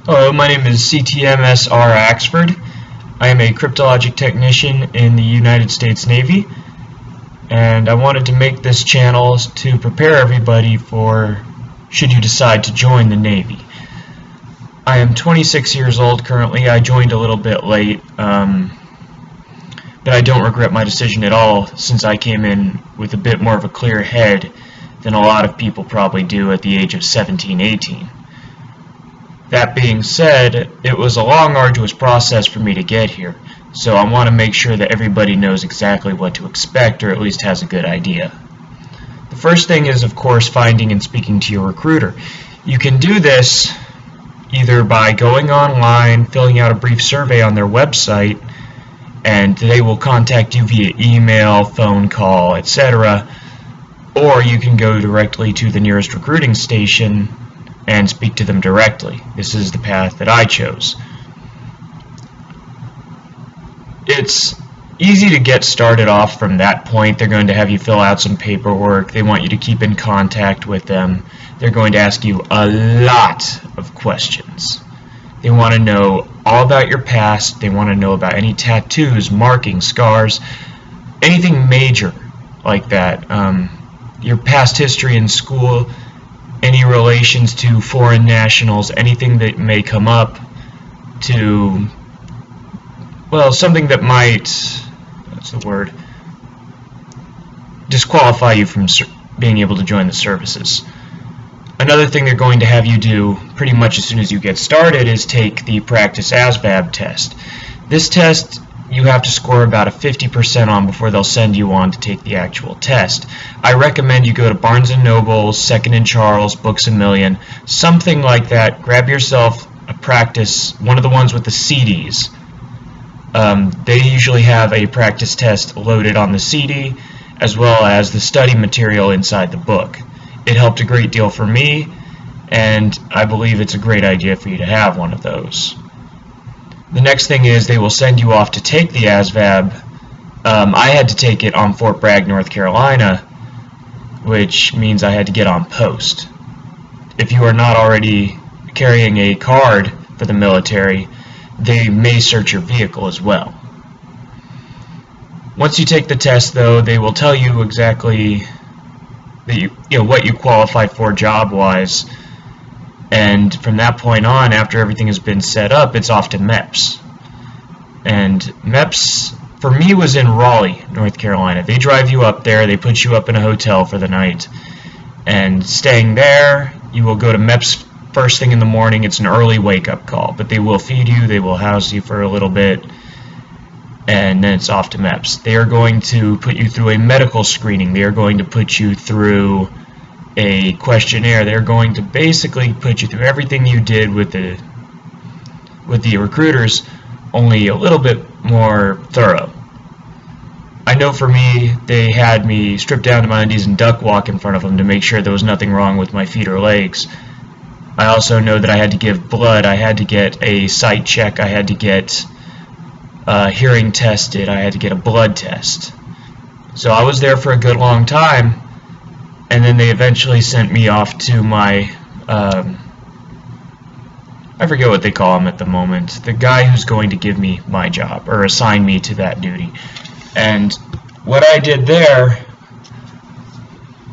Hello, my name is CTMSR Axford. I am a cryptologic technician in the United States Navy, and I wanted to make this channel to prepare everybody for should you decide to join the Navy. I am 26 years old currently. I joined a little bit late, but I don't regret my decision at all, since I came in with a bit more of a clear head than a lot of people probably do at the age of 17, 18. That being said, it was a long, arduous process for me to get here, so I want to make sure that everybody knows exactly what to expect, or at least has a good idea. The first thing is, of course, finding and speaking to your recruiter. You can do this either by going online, filling out a brief survey on their website, and they will contact you via email, phone call, etc., or you can go directly to the nearest recruiting station and speak to them directly. This is the path that I chose. It's easy to get started off from that point. They're going to have you fill out some paperwork. They want you to keep in contact with them. They're going to ask you a lot of questions. They want to know all about your past. They want to know about any tattoos, markings, scars, anything major like that. Your past history in school, any relations to foreign nationals, anything that may come up to, well, something that might, what's the word, disqualify you from being able to join the services. Another thing they're going to have you do pretty much as soon as you get started is take the practice ASVAB test. This test you have to score about a 50% on before they'll send you on to take the actual test. I recommend you go to Barnes & Noble, Second & Charles, Books A Million, something like that. Grab yourself a practice, one of the ones with the CDs. They usually have a practice test loaded on the CD, as well as the study material inside the book. It helped a great deal for me, and I believe it's a great idea for you to have one of those. The next thing is they will send you off to take the ASVAB. I had to take it on Fort Bragg, North Carolina, which means I had to get on post. If you are not already carrying a card for the military, they may search your vehicle as well. Once you take the test, though, they will tell you exactly that what you qualified for job-wise. And from that point on, after everything has been set up, it's off to MEPS. And MEPS, for me, was in Raleigh, North Carolina. They drive you up there, they put you up in a hotel for the night. And staying there, you will go to MEPS first thing in the morning. It's an early wake-up call, but they will feed you, they will house you for a little bit, and then it's off to MEPS. They are going to put you through a medical screening. They are going to put you through a questionnaire. They're going to basically put you through everything you did with the recruiters, only a little bit more thorough. I know for me, they had me strip down to my undies and duck walk in front of them to make sure there was nothing wrong with my feet or legs. I also know that I had to give blood, I had to get a sight check, I had to get hearing tested, I had to get a blood test. So I was there for a good long time. And then they eventually sent me off to my, I forget what they call him at the moment, the guy who's going to give me my job, or assign me to that duty. And what I did there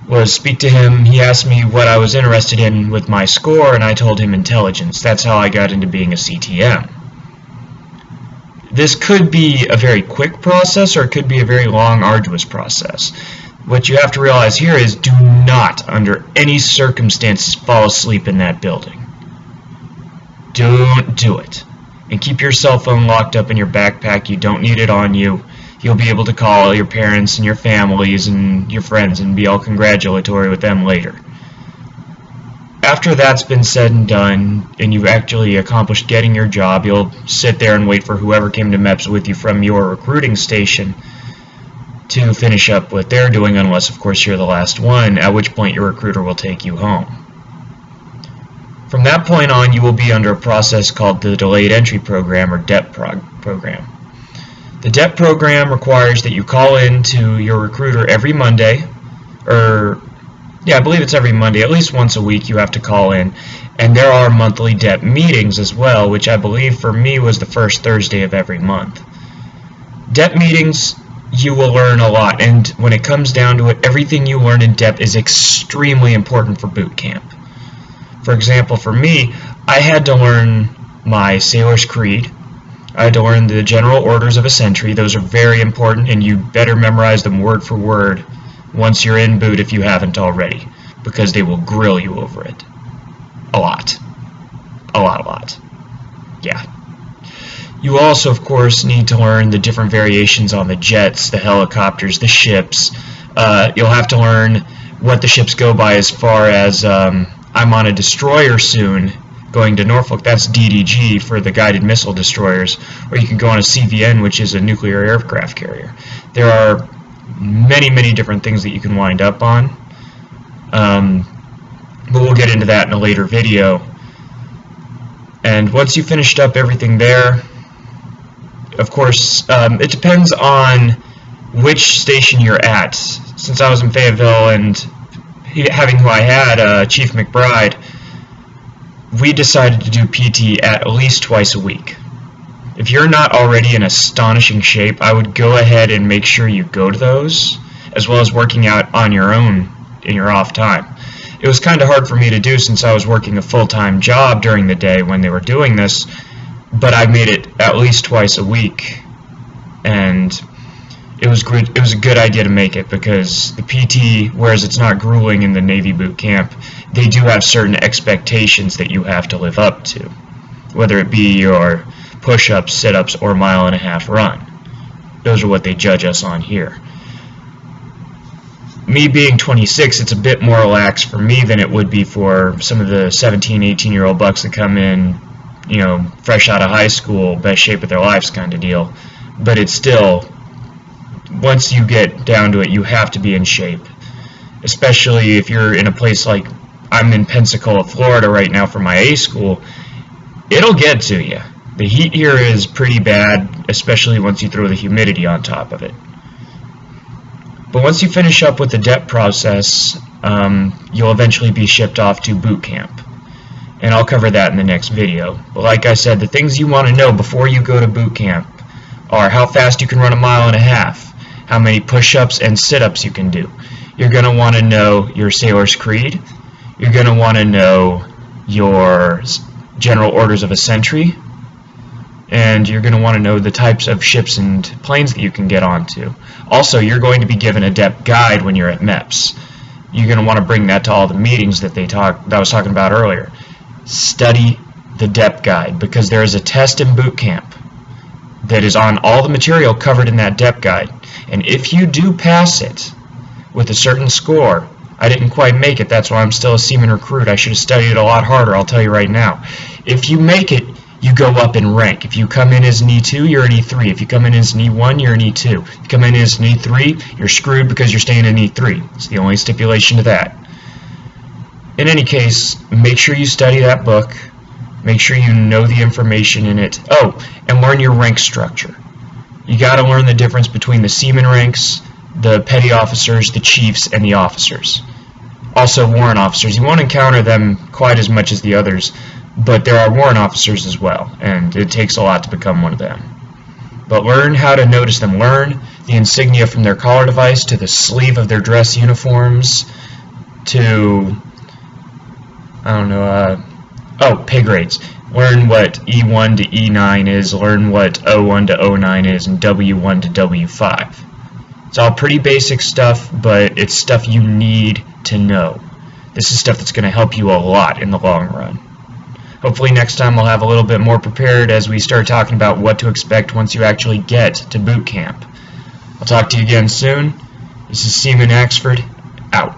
was speak to him. He asked me what I was interested in with my score, and I told him intelligence. That's how I got into being a CTM. This could be a very quick process, or it could be a very long, arduous process. What you have to realize here is do not, under any circumstances, fall asleep in that building. Don't do it. And keep your cell phone locked up in your backpack. You don't need it on you. You'll be able to call your parents and your families and your friends and be all congratulatory with them later. After that's been said and done, and you've actually accomplished getting your job, you'll sit there and wait for whoever came to MEPS with you from your recruiting station to finish up what they're doing, unless of course you're the last one, at which point your recruiter will take you home. From that point on, you will be under a process called the Delayed Entry Program, or DEP program. The DEP program requires that you call in to your recruiter every Monday, or Yeah, I believe it's every Monday. At least once a week you have to call in. And there are monthly DEP meetings as well, which I believe for me was the first Thursday of every month. DEP meetings, you will learn a lot, and when it comes down to it, everything you learn in DEP is extremely important for boot camp. For example, for me, I had to learn my Sailor's Creed. I had to learn the general orders of a sentry. Those are very important, and you better memorize them word for word once you're in boot if you haven't already, because they will grill you over it. A lot. A lot. Yeah. You also, of course, need to learn the different variations on the jets, the helicopters, the ships. You'll have to learn what the ships go by as far as I'm on a destroyer soon going to Norfolk. That's DDG for the guided missile destroyers. Or you can go on a CVN, which is a nuclear aircraft carrier. There are many different things that you can wind up on. But we'll get into that in a later video. And once you've finished up everything there, of course, it depends on which station you're at. Since I was in Fayetteville and having who I had, Chief McBride, we decided to do PT at least twice a week. If you're not already in astonishing shape, I would go ahead and make sure you go to those, as well as working out on your own in your off time. It was kind of hard for me to do since I was working a full-time job during the day when they were doing this, but I made it at least twice a week, and it was good. It was a good idea to make it because the PT, whereas it's not grueling in the Navy boot camp, they do have certain expectations that you have to live up to, whether it be your push-ups, sit-ups, or mile-and-a-half run. Those are what they judge us on here. Me being 26, it's a bit more relaxed for me than it would be for some of the 17, 18-year-old bucks that come in, you know, fresh out of high school, best shape of their lives kind of deal. But it's still, once you get down to it, you have to be in shape. Especially if you're in a place like, I'm in Pensacola, Florida right now for my A school, it'll get to you. The heat here is pretty bad, especially once you throw the humidity on top of it. But once you finish up with the DEP process, you'll eventually be shipped off to boot camp. And I'll cover that in the next video. But like I said, the things you want to know before you go to boot camp are how fast you can run a mile and a half, how many push-ups and sit-ups you can do. You're going to want to know your Sailor's Creed. You're going to want to know your general orders of a sentry. And you're going to want to know the types of ships and planes that you can get onto. Also, you're going to be given a DEP guide when you're at MEPS. You're going to want to bring that to all the meetings that I was talking about earlier. Study the DEP guide, because there is a test in boot camp that is on all the material covered in that DEP guide. And if you do pass it with a certain score, I didn't quite make it, that's why I'm still a seaman recruit. I should have studied it a lot harder, I'll tell you right now. If you make it, you go up in rank. If you come in as an E2, you're an E3. If you come in as an E1, you're an E2. If you come in as an E3, you're screwed because you're staying in E3. It's the only stipulation to that. In any case, make sure you study that book. Make sure you know the information in it. Oh, and learn your rank structure. You got to learn the difference between the seaman ranks, the petty officers, the chiefs, and the officers. Also, warrant officers. You won't encounter them quite as much as the others, but there are warrant officers as well, and it takes a lot to become one of them. But learn how to notice them. Learn the insignia from their collar device to the sleeve of their dress uniforms to, pay grades. Learn what E1 to E9 is, learn what O1 to O9 is, and W1 to W5. It's all pretty basic stuff, but it's stuff you need to know. This is stuff that's going to help you a lot in the long run. Hopefully next time I'll have a little bit more prepared as we start talking about what to expect once you actually get to boot camp. I'll talk to you again soon. This is Seaman Axford, out.